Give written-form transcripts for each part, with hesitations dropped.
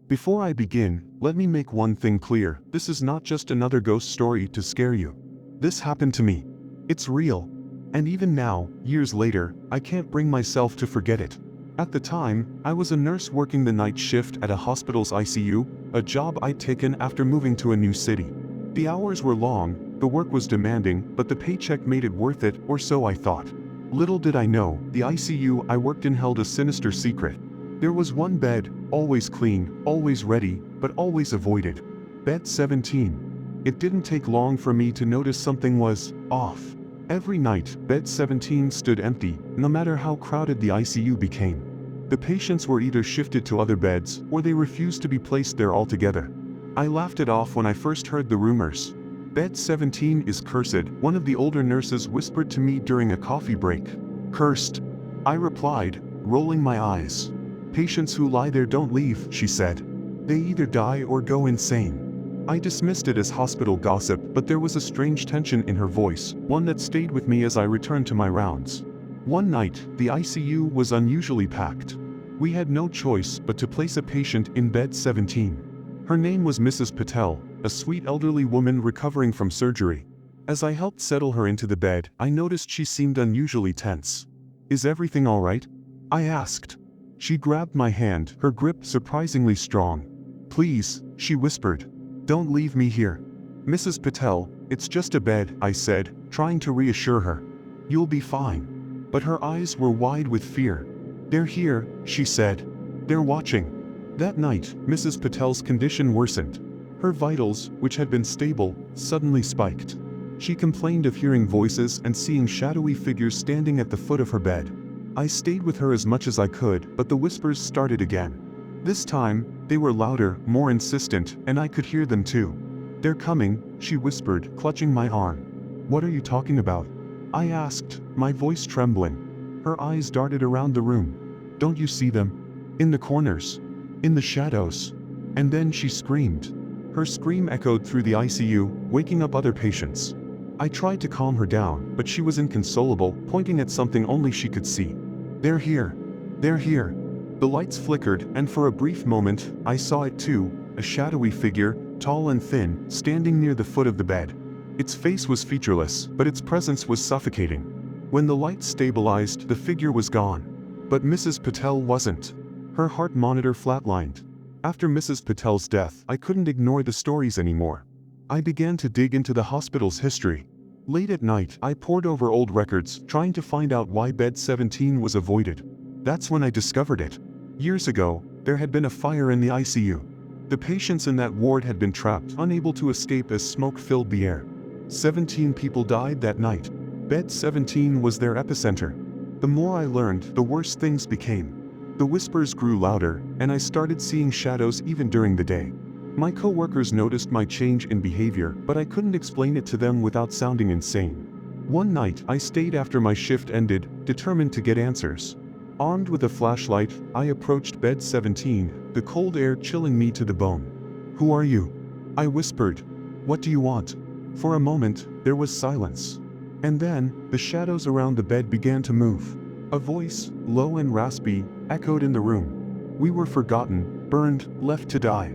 Before I begin, let me make one thing clear. This is not just another ghost story to scare you. This happened to me. It's real. And even now, years later, I can't bring myself to forget it. At the time, I was a nurse working the night shift at a hospital's ICU, a job I'd taken after moving to a new city. The hours were long, the work was demanding, but the paycheck made it worth it, or so I thought. Little did I know, the ICU I worked in held a sinister secret. There was one bed, always clean, always ready, but always avoided. Bed 17. It didn't take long for me to notice something was off. Every night, bed 17 stood empty, no matter how crowded the ICU became. The patients were either shifted to other beds, or they refused to be placed there altogether. I laughed it off when I first heard the rumors. Bed 17 is cursed, one of the older nurses whispered to me during a coffee break. Cursed? I replied, rolling my eyes. Patients who lie there don't leave, she said. They either die or go insane. I dismissed it as hospital gossip, but there was a strange tension in her voice, one that stayed with me as I returned to my rounds. One night, the ICU was unusually packed. We had no choice but to place a patient in bed 17. Her name was Mrs. Patel, a sweet elderly woman recovering from surgery. As I helped settle her into the bed, I noticed she seemed unusually tense. Is everything all right? I asked. She grabbed my hand, her grip surprisingly strong. Please, she whispered. Don't leave me here. Mrs. Patel, it's just a bed, I said, trying to reassure her. You'll be fine. But her eyes were wide with fear. They're here, she said. They're watching. That night, Mrs. Patel's condition worsened. Her vitals, which had been stable, suddenly spiked. She complained of hearing voices and seeing shadowy figures standing at the foot of her bed. I stayed with her as much as I could, but the whispers started again. This time, they were louder, more insistent, and I could hear them too. They're coming, she whispered, clutching my arm. What are you talking about? I asked, my voice trembling. Her eyes darted around the room. Don't you see them? In the corners. In the shadows. And then she screamed. Her scream echoed through the ICU, waking up other patients. I tried to calm her down, but she was inconsolable, pointing at something only she could see. They're here. They're here. The lights flickered, and for a brief moment, I saw it too, a shadowy figure, tall and thin, standing near the foot of the bed. Its face was featureless, but its presence was suffocating. When the light stabilized, the figure was gone. But Mrs. Patel wasn't. Her heart monitor flatlined. After Mrs. Patel's death, I couldn't ignore the stories anymore. I began to dig into the hospital's history. Late at night, I pored over old records, trying to find out why bed 17 was avoided. That's when I discovered it. Years ago, there had been a fire in the ICU. The patients in that ward had been trapped, unable to escape as smoke filled the air. 17 people died that night. Bed 17 was their epicenter. The more I learned, the worse things became. The whispers grew louder, and I started seeing shadows even during the day. My co-workers noticed my change in behavior, but I couldn't explain it to them without sounding insane. One night, I stayed after my shift ended, determined to get answers. Armed with a flashlight, I approached bed 17, the cold air chilling me to the bone. Who are you? I whispered. What do you want? For a moment, there was silence. And then, the shadows around the bed began to move. A voice, low and raspy, echoed in the room. We were forgotten, burned, left to die.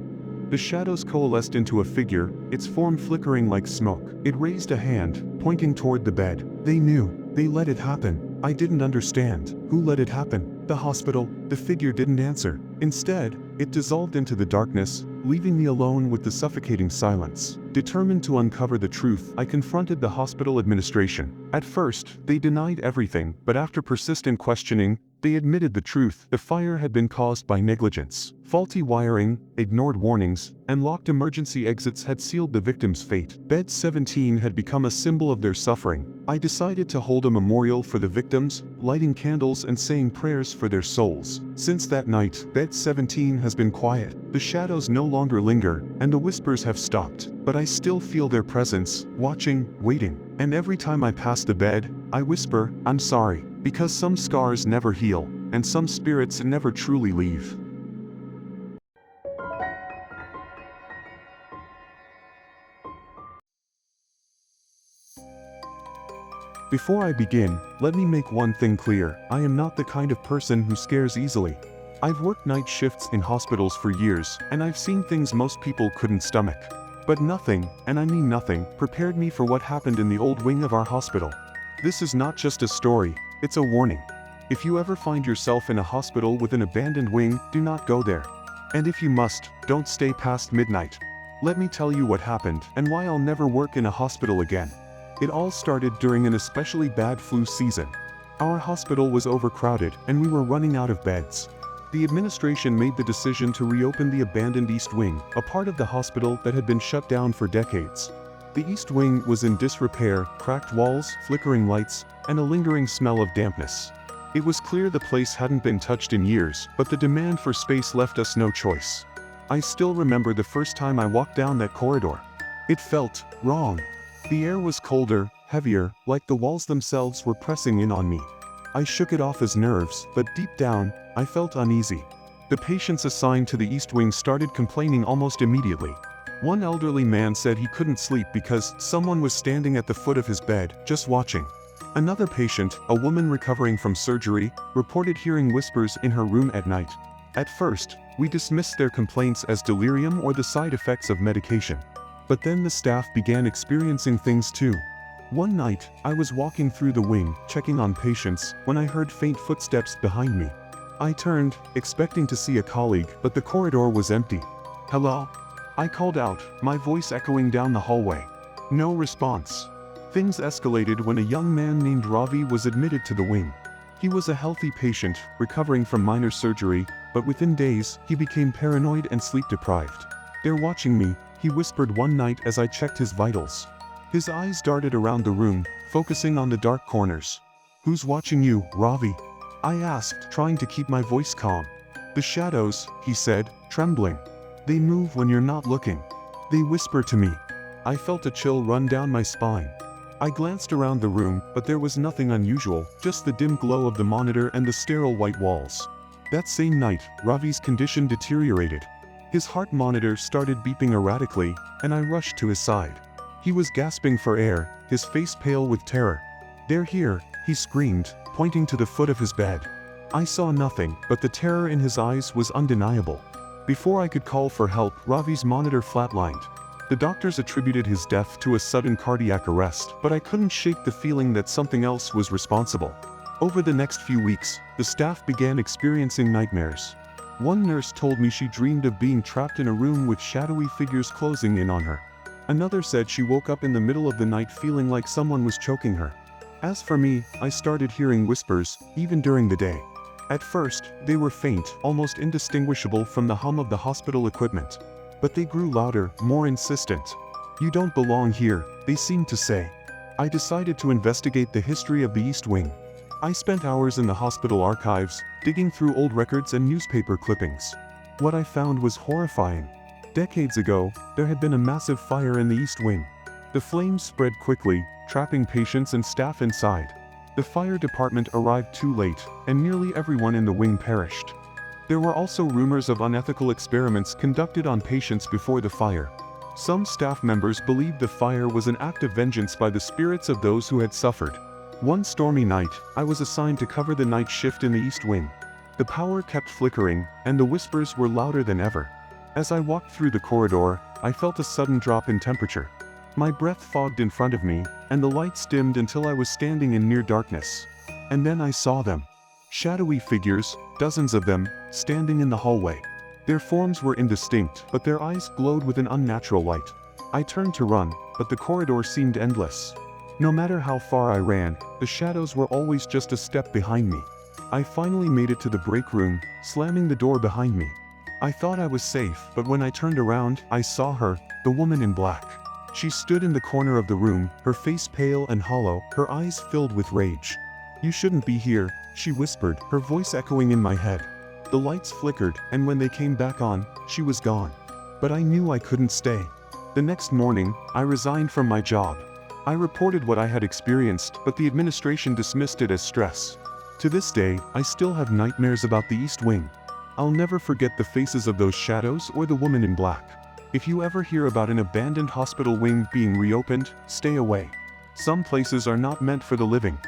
The shadows coalesced into a figure, its form flickering like smoke. It raised a hand, pointing toward the bed. They knew. They let it happen. I didn't understand. Who let it happen? The hospital. The figure didn't answer. Instead, it dissolved into the darkness, leaving me alone with the suffocating silence. Determined to uncover the truth, I confronted the hospital administration. At first, they denied everything, but after persistent questioning, they admitted the truth. The fire had been caused by negligence. Faulty wiring, ignored warnings, and locked emergency exits had sealed the victim's fate. Bed 17 had become a symbol of their suffering. I decided to hold a memorial for the victims, lighting candles and saying prayers for their souls. Since that night, bed 17 has been quiet. The shadows no longer linger, and the whispers have stopped. But I still feel their presence, watching, waiting. And every time I pass the bed, I whisper, I'm sorry. Because some scars never heal, and some spirits never truly leave. Before I begin, let me make one thing clear. I am not the kind of person who scares easily. I've worked night shifts in hospitals for years, and I've seen things most people couldn't stomach. But nothing, and I mean nothing, prepared me for what happened in the old wing of our hospital. This is not just a story, it's a warning. If you ever find yourself in a hospital with an abandoned wing, do not go there. And if you must, don't stay past midnight. Let me tell you what happened and why I'll never work in a hospital again. It all started during an especially bad flu season. Our hospital was overcrowded and we were running out of beds. The administration made the decision to reopen the abandoned East Wing, a part of the hospital that had been shut down for decades. The East Wing was in disrepair, cracked walls, flickering lights, and a lingering smell of dampness. It was clear the place hadn't been touched in years, but the demand for space left us no choice. I still remember the first time I walked down that corridor. It felt wrong. The air was colder, heavier, like the walls themselves were pressing in on me. I shook it off as nerves, but deep down, I felt uneasy. The patients assigned to the East Wing started complaining almost immediately. One elderly man said he couldn't sleep because someone was standing at the foot of his bed, just watching. Another patient, a woman recovering from surgery, reported hearing whispers in her room at night. At first, we dismissed their complaints as delirium or the side effects of medication. But then the staff began experiencing things too. One night, I was walking through the wing, checking on patients, when I heard faint footsteps behind me. I turned, expecting to see a colleague, but the corridor was empty. "Hello?" I called out, my voice echoing down the hallway. No response. Things escalated when a young man named Ravi was admitted to the wing. He was a healthy patient, recovering from minor surgery, but within days, he became paranoid and sleep-deprived. "They're watching me," he whispered one night as I checked his vitals. His eyes darted around the room, focusing on the dark corners. "Who's watching you, Ravi?" I asked, trying to keep my voice calm. "The shadows," he said, trembling. "They move when you're not looking. They whisper to me." I felt a chill run down my spine. I glanced around the room, but there was nothing unusual, just the dim glow of the monitor and the sterile white walls. That same night, Ravi's condition deteriorated. His heart monitor started beeping erratically, and I rushed to his side. He was gasping for air, his face pale with terror. "They're here," he screamed, pointing to the foot of his bed. I saw nothing, but the terror in his eyes was undeniable. Before I could call for help, Ravi's monitor flatlined. The doctors attributed his death to a sudden cardiac arrest, but I couldn't shake the feeling that something else was responsible. Over the next few weeks, the staff began experiencing nightmares. One nurse told me she dreamed of being trapped in a room with shadowy figures closing in on her. Another said she woke up in the middle of the night feeling like someone was choking her. As for me, I started hearing whispers, even during the day. At first, they were faint, almost indistinguishable from the hum of the hospital equipment. But they grew louder, more insistent. "You don't belong here," they seemed to say. I decided to investigate the history of the East Wing. I spent hours in the hospital archives, digging through old records and newspaper clippings. What I found was horrifying. Decades ago, there had been a massive fire in the East Wing. The flames spread quickly, trapping patients and staff inside. The fire department arrived too late, and nearly everyone in the wing perished. There were also rumors of unethical experiments conducted on patients before the fire. Some staff members believed the fire was an act of vengeance by the spirits of those who had suffered. One stormy night, I was assigned to cover the night shift in the East Wing. The power kept flickering, and the whispers were louder than ever. As I walked through the corridor, I felt a sudden drop in temperature. My breath fogged in front of me, and the lights dimmed until I was standing in near darkness. And then I saw them. Shadowy figures, dozens of them, standing in the hallway. Their forms were indistinct, but their eyes glowed with an unnatural light. I turned to run, but the corridor seemed endless. No matter how far I ran, the shadows were always just a step behind me. I finally made it to the break room, slamming the door behind me. I thought I was safe, but when I turned around, I saw her, the woman in black. She stood in the corner of the room, her face pale and hollow, her eyes filled with rage. "You shouldn't be here," she whispered, her voice echoing in my head. The lights flickered, and when they came back on, she was gone. But I knew I couldn't stay. The next morning, I resigned from my job. I reported what I had experienced, but the administration dismissed it as stress. To this day, I still have nightmares about the East Wing. I'll never forget the faces of those shadows or the woman in black. If you ever hear about an abandoned hospital wing being reopened, stay away. Some places are not meant for the living.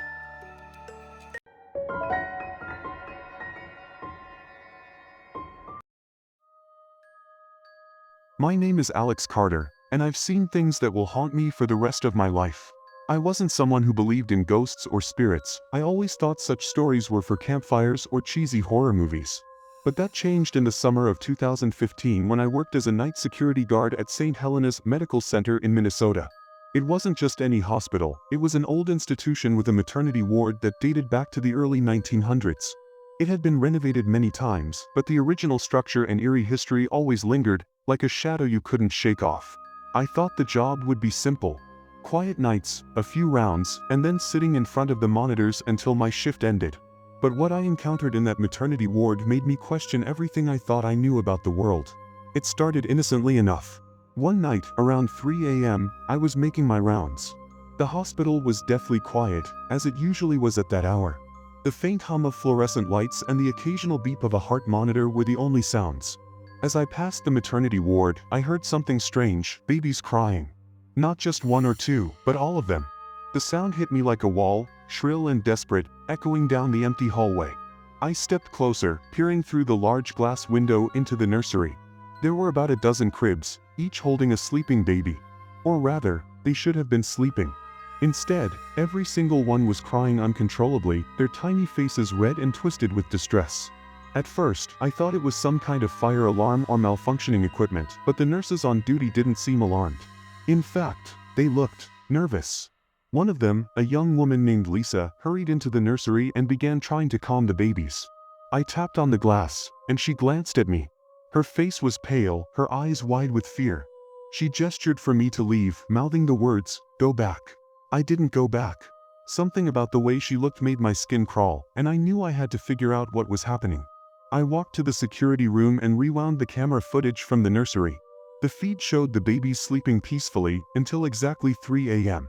My name is Alex Carter, and I've seen things that will haunt me for the rest of my life. I wasn't someone who believed in ghosts or spirits. I always thought such stories were for campfires or cheesy horror movies. But that changed in the summer of 2015 when I worked as a night security guard at St. Helena's Medical Center in Minnesota. It wasn't just any hospital, it was an old institution with a maternity ward that dated back to the early 1900s. It had been renovated many times, but the original structure and eerie history always lingered, like a shadow you couldn't shake off. I thought the job would be simple. Quiet nights, a few rounds, and then sitting in front of the monitors until my shift ended. But what I encountered in that maternity ward made me question everything I thought I knew about the world. It started innocently enough. One night, around 3 a.m., I was making my rounds. The hospital was deathly quiet, as it usually was at that hour. The faint hum of fluorescent lights and the occasional beep of a heart monitor were the only sounds. As I passed the maternity ward, I heard something strange, babies crying. Not just one or two, but all of them. The sound hit me like a wall, shrill and desperate, echoing down the empty hallway. I stepped closer, peering through the large glass window into the nursery. There were about a dozen cribs, each holding a sleeping baby. Or rather, they should have been sleeping. Instead, every single one was crying uncontrollably, their tiny faces red and twisted with distress. At first, I thought it was some kind of fire alarm or malfunctioning equipment, but the nurses on duty didn't seem alarmed. In fact, they looked nervous. One of them, a young woman named Lisa, hurried into the nursery and began trying to calm the babies. I tapped on the glass, and she glanced at me. Her face was pale, her eyes wide with fear. She gestured for me to leave, mouthing the words, "Go back." I didn't go back. Something about the way she looked made my skin crawl, and I knew I had to figure out what was happening. I walked to the security room and rewound the camera footage from the nursery. The feed showed the babies sleeping peacefully until exactly 3 a.m.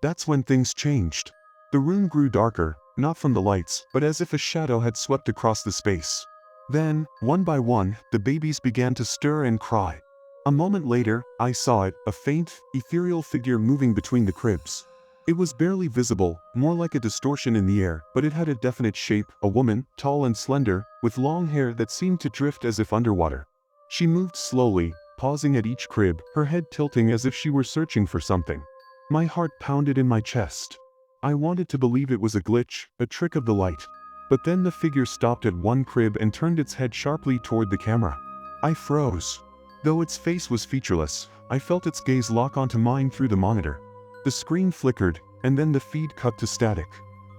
That's when things changed. The room grew darker, not from the lights, but as if a shadow had swept across the space. Then, one by one, the babies began to stir and cry. A moment later, I saw it, a faint, ethereal figure moving between the cribs. It was barely visible, more like a distortion in the air, but it had a definite shape, a woman, tall and slender, with long hair that seemed to drift as if underwater. She moved slowly, pausing at each crib, her head tilting as if she were searching for something. My heart pounded in my chest. I wanted to believe it was a glitch, a trick of the light. But then the figure stopped at one crib and turned its head sharply toward the camera. I froze. Though its face was featureless, I felt its gaze lock onto mine through the monitor. The screen flickered, and then the feed cut to static.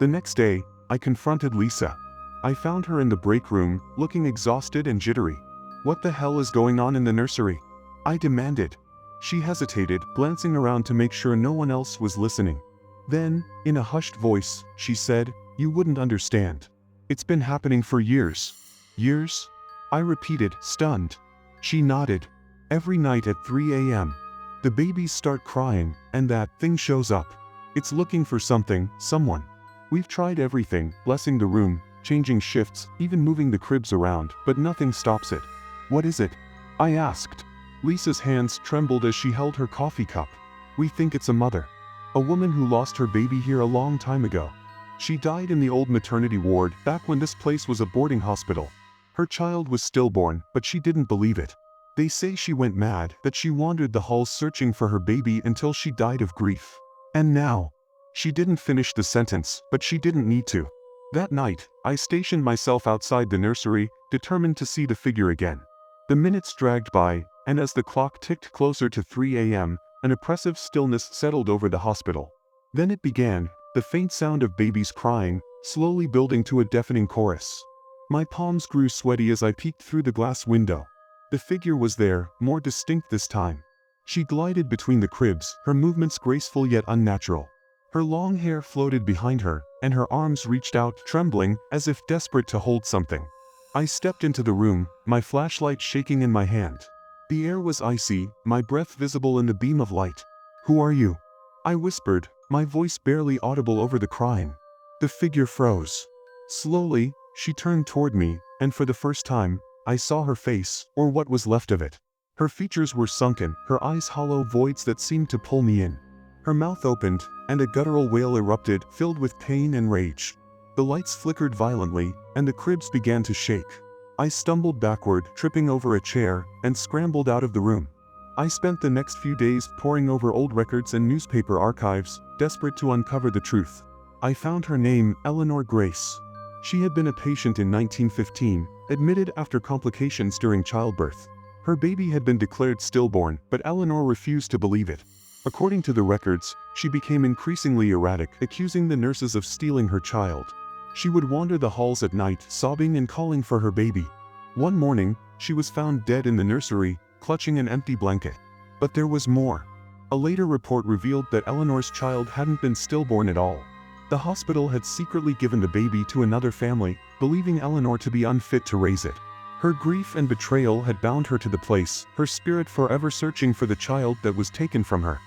The next day, I confronted Lisa. I found her in the break room, looking exhausted and jittery. "What the hell is going on in the nursery?" I demanded. She hesitated, glancing around to make sure no one else was listening. Then, in a hushed voice, she said, "You wouldn't understand. It's been happening for years." "Years?" I repeated, stunned. She nodded. "Every night at 3 a.m. the babies start crying, and that thing shows up. It's looking for something, someone. We've tried everything, blessing the room, changing shifts, even moving the cribs around, but nothing stops it." "What is it?" I asked. Lisa's hands trembled as she held her coffee cup. "We think it's a mother. A woman who lost her baby here a long time ago. She died in the old maternity ward, back when this place was a boarding hospital. Her child was stillborn, but she didn't believe it. They say she went mad, that she wandered the halls searching for her baby until she died of grief. And now." She didn't finish the sentence, but she didn't need to. That night, I stationed myself outside the nursery, determined to see the figure again. The minutes dragged by, and as the clock ticked closer to 3 a.m., an oppressive stillness settled over the hospital. Then it began, the faint sound of babies crying, slowly building to a deafening chorus. My palms grew sweaty as I peeked through the glass window. The figure was there, more distinct this time. She glided between the cribs, her movements graceful yet unnatural. Her long hair floated behind her, and her arms reached out, trembling, as if desperate to hold something. I stepped into the room, my flashlight shaking in my hand. The air was icy, my breath visible in the beam of light. "Who are you?" I whispered, my voice barely audible over the crying. The figure froze. Slowly, she turned toward me, and for the first time, I saw her face, or what was left of it. Her features were sunken, her eyes hollow voids that seemed to pull me in. Her mouth opened, and a guttural wail erupted, filled with pain and rage. The lights flickered violently, and the cribs began to shake. I stumbled backward, tripping over a chair, and scrambled out of the room. I spent the next few days poring over old records and newspaper archives, desperate to uncover the truth. I found her name, Eleanor Grace. She had been a patient in 1915, admitted after complications during childbirth. Her baby had been declared stillborn, but Eleanor refused to believe it. According to the records, she became increasingly erratic, accusing the nurses of stealing her child. She would wander the halls at night, sobbing and calling for her baby. One morning, she was found dead in the nursery, clutching an empty blanket. But there was more. A later report revealed that Eleanor's child hadn't been stillborn at all. The hospital had secretly given the baby to another family, believing Eleanor to be unfit to raise it. Her grief and betrayal had bound her to the place, her spirit forever searching for the child that was taken from her.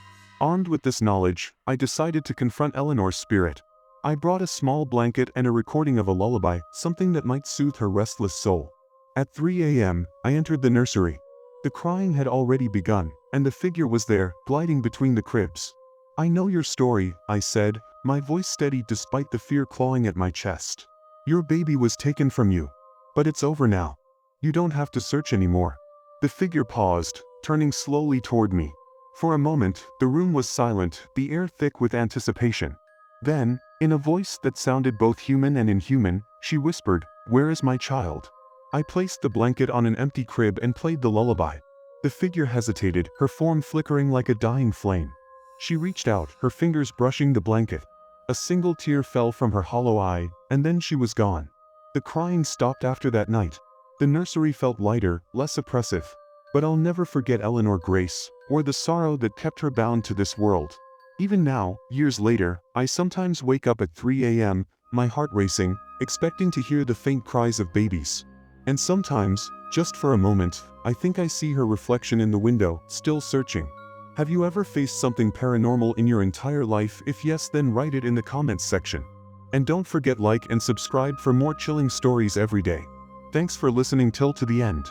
Armed with this knowledge, I decided to confront Eleanor's spirit. I brought a small blanket and a recording of a lullaby, something that might soothe her restless soul. At 3 a.m., I entered the nursery. The crying had already begun, and the figure was there, gliding between the cribs. "I know your story," I said, my voice steady despite the fear clawing at my chest. "Your baby was taken from you. But it's over now. You don't have to search anymore." The figure paused, turning slowly toward me. For a moment, the room was silent, the air thick with anticipation. Then, in a voice that sounded both human and inhuman, she whispered, "Where is my child?" I placed the blanket on an empty crib and played the lullaby. The figure hesitated, her form flickering like a dying flame. She reached out, her fingers brushing the blanket. A single tear fell from her hollow eye, and then she was gone. The crying stopped after that night. The nursery felt lighter, less oppressive. But I'll never forget Eleanor Grace, or the sorrow that kept her bound to this world. Even now, years later, I sometimes wake up at 3 a.m., my heart racing, expecting to hear the faint cries of babies. And sometimes, just for a moment, I think I see her reflection in the window, still searching. Have you ever faced something paranormal in your entire life? If yes, then write it in the comments section. And don't forget like and subscribe for more chilling stories every day. Thanks for listening till to the end.